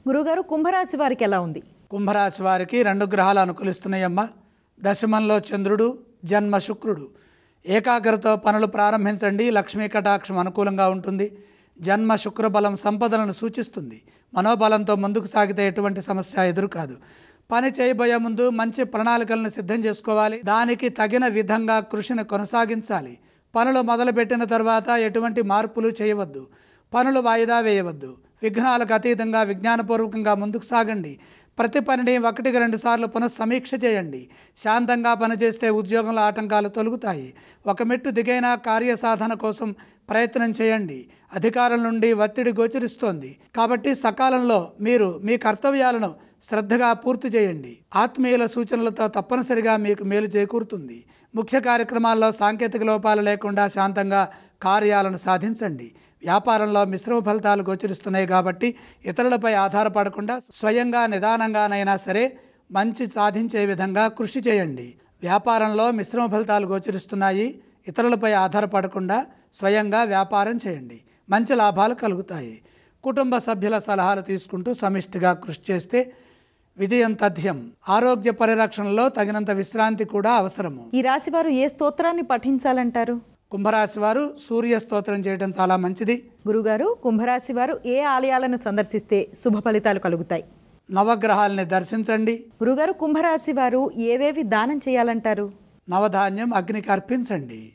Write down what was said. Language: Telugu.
గురుగారు కుంభరాశి వారికి ఎలా ఉంది? కుంభరాశి వారికి 2 గ్రహాలు అనుకూలిస్తున్నాయమ్మ. దశమంలో చంద్రుడు, జన్మ శుక్రుడు. ఏకాగ్రతతో పనులు ప్రారంభించండి. లక్ష్మీ కటాక్షం అనుకూలంగా ఉంటుంది. జన్మ శుక్రబలం సంపదలను సూచిస్తుంది. మనోబలంతో ముందుకు సాగితే ఎటువంటి సమస్య ఎదురు కాదు. పని చేయబోయే ముందు మంచి ప్రణాళికలను సిద్ధం చేసుకోవాలి. దానికి తగిన విధంగా కృషిని కొనసాగించాలి. పనులు మొదలుపెట్టిన తర్వాత ఎటువంటి మార్పులు చేయవద్దు. పనులు వాయిదా వేయవద్దు. విఘ్నాలకు అతీతంగా విజ్ఞానపూర్వకంగా ముందుకు సాగండి. ప్రతి పనిని 1-2 సార్లు పునఃసమీక్ష చేయండి. శాంతంగా పనిచేస్తే ఉద్యోగంలో ఆటంకాలు తొలగుతాయి. ఒక మెట్టు దిగైన కార్యసాధన కోసం ప్రయత్నం చేయండి. అధికారుల నుండి ఒత్తిడి గోచరిస్తోంది కాబట్టి సకాలంలో మీరు మీ కర్తవ్యాలను శ్రద్ధగా పూర్తి చేయండి. ఆత్మీయుల సూచనలతో తప్పనిసరిగా మీకు మేలు చేకూరుతుంది. ముఖ్య కార్యక్రమాల్లో సాంకేతిక లోపాలు లేకుండా శాంతంగా కార్యాలను సాధించండి. వ్యాపారంలో మిశ్రమ ఫలితాలు గోచరిస్తున్నాయి కాబట్టి ఇతరులపై ఆధారపడకుండా స్వయంగా నిదానంగానైనా సరే మంచి సాధించే విధంగా కృషి చేయండి. వ్యాపారంలో మిశ్రమ ఫలితాలు గోచరిస్తున్నాయి. ఇతరులపై ఆధారపడకుండా స్వయంగా వ్యాపారం చేయండి. మంచి లాభాలు కలుగుతాయి. కుటుంబ సభ్యుల సలహాలు తీసుకుంటూ సమిష్టిగా కృషి చేస్తే విజయం తథ్యం. ఆరోగ్య పరిరక్షణలో తగినంత విశ్రాంతి కూడా అవసరము. ఈ రాశి వారు ఏ స్తోత్రాన్ని పఠించాలంటారు? కుంభరాశి వారు సూర్య స్తోత్రం చేయడం చాలా మంచిది. గురుగారు, కుంభరాశి వారు ఏ ఆలయాలను సందర్శిస్తే శుభ ఫలితాలు కలుగుతాయి? నవగ్రహాలని దర్శించండి. గురుగారు, కుంభరాశి వారు ఏవేవి దానం చేయాలంటారు? నవధాన్యం అగ్నికి అర్పించండి.